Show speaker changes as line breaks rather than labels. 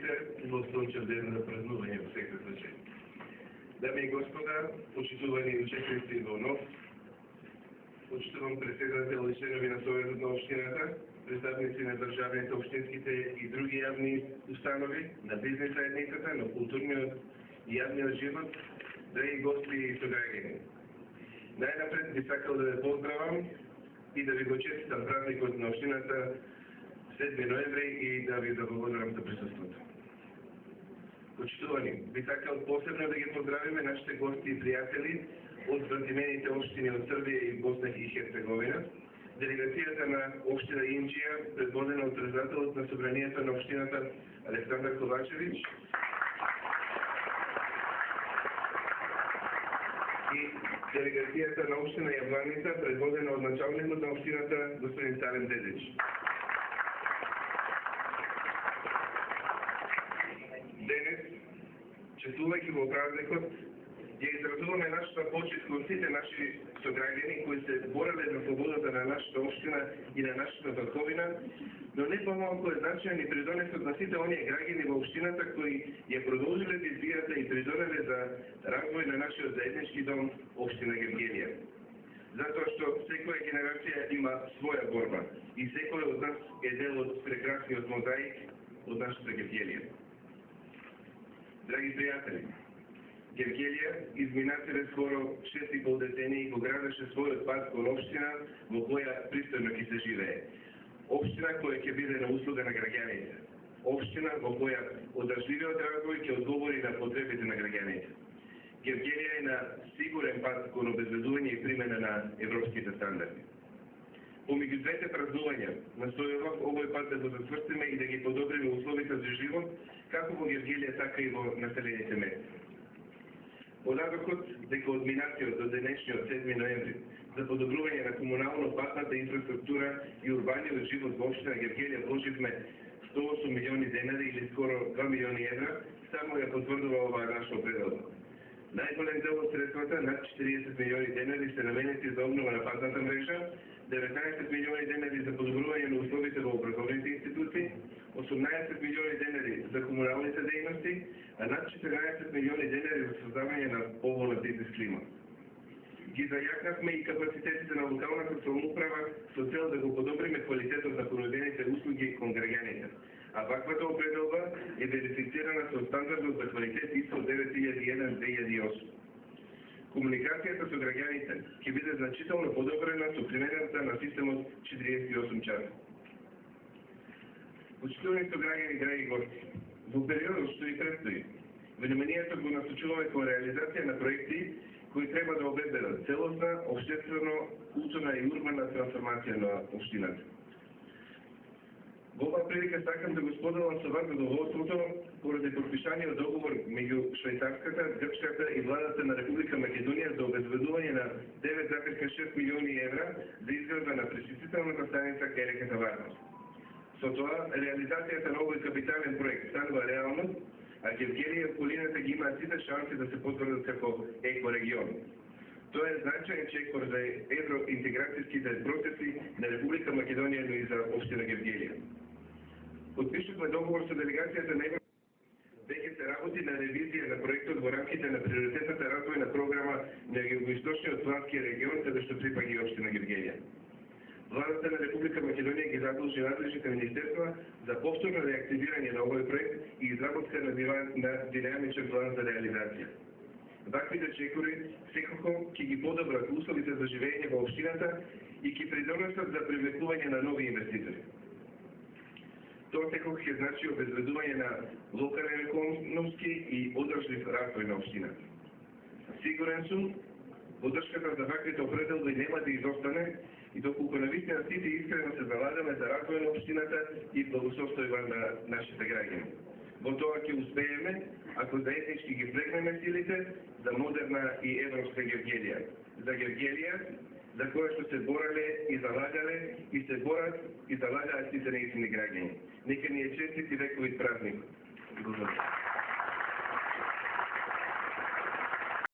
се во сончев ден за празнување во секој случај. Дами и господа, почитувани учесници во нов, почитуван председател и членови на Советот на општината, представници на државните, општинските и други јавни установи, на бизнес заедницата, на културниот и јавниот живот, драги гости и сограѓани. Најнапред би сакал да ве поздравам и да ви го честитам празникот на општината 7 ноември и да ви заблагодарам за присуството. Почитувани, би сакал посебно да ги поздравиме нашите гости и пријатели од братимените општини од Србија и Босна и Херцеговина, делегацијата на општина Инџија, предводена од председателот на собранието на општината Александар Ковачевич и делегацијата на општина Јабланица, предводена од началникот на општината господин Салем Дедич. Денес, чествувајќи во празникот, ја изразуваме нашата почит кон сите наши сограѓани кои се бореле за слободата на нашата општина и на нашата врховина, но не помалку е значаен и придонесот на сите оние граѓани во општината кои ја продолжиле визијата и придонеле за развој на нашиот заеднички дом општина Гевгелија. Затоа што секоја генерација има своја борба и секој од нас е дел од прекрасниот мозаик од нашата Гевгелија. Драги пријатели, Гевгелија изминатиле скоро 6,5 децении го градеше својот пат кон општина во која пристојно ќе се живее. Општина која ќе биде на услуга на граѓаните. Општина во која одржливиот развој ќе одговори на потребите на граѓаните. Гевгелија е на сигурен пат кон обезбедување и примена на европските стандарди. Помеѓу двете празнувања, настојував овој пат да го затврстиме и да ги подобриме условите за живот, како во Гевгелија, така и во населените места. Подадокот дека од минатиот до денешниот 7 ноември за подобрување на комунално-патната инфраструктура и урбаниот живот во општина Гевгелија вложивме 108 милиони денари или скоро 2 милиони евра, само ја потврдува оваа наша определба. Најголем дел од средствата, над 40 милиони денари, се наменети за обнова на патната мрежа, 19 милиони денари за подобрување на условите во образовните институции, 18 милиони денари за комуналните дејности, а над 14 милиони денари за создавање на поволна бизнес клима. Ги зајакнавме и капацитетите на локалната самоуправа со цел да го подобриме квалитетот на понудените услуги кон граѓаните. А ваквата определба е верифицирана со стандардот за квалитет ISO 9001-2008. Комуникацијата со граѓаните ќе биде значително подобрена со примената на системот 48 часа. Почитувани сограѓани, драги гости, во периодот што и предстои, вниманието го насочуваме кон реализација на проекти кои треба да обезбедат целосна, општествено, културна и урбана трансформација на општината. Во оваа прилика сакам да го споделам со вас задоволството поради подпишаниот договор меѓу Швајцарската, Грчката и владата на Република Македонија за обезбедување на 9,6 милиони евра за изградба на пречистителната станица кај реката Варна. Со тоа, реализацијата на овој капитален проект станува реалност, а Гевгелија и околината ги имаат сите шанси да се потврдат како екорегион. Тоа е значаен чекор за евроинтеграцијските процеси на Република Македонија, но и за општина Гевгелија. Подпишуваме договор со делегацијата на веќе се работи на ревизија на проектот во рамките на приоритетната развојна програма на Југоисточниот плански регион, каде што припаѓа и општина Гевгелија. Владата на Република Македонија ги задолжи надлежните министерства за повторно реактивирање на овој проект и изработка на динамичен план за реализација. Ваквите чекори секако ќе ги подобрат условите за живење во општината и ќе придонесат за привлекување на нови инвеститори. Тоа секако ќе значи обезбедување на локален економски и одржлив развој на општината. Сигурен сум, поддршката за ваквите определби нема да изостане и доколку навистина сите искрено се залагаме за развој на општината и благосостојба на нашите граѓани. Во тоа ќе успееме ако заеднички ги впрегнеме силите за модерна и европска Гевгелија. За Гевгелија, за која што се бореле и залагале и се борат и залагаат сите нејзини граѓани. Нека ни е честит и вековит празник. Благодарам.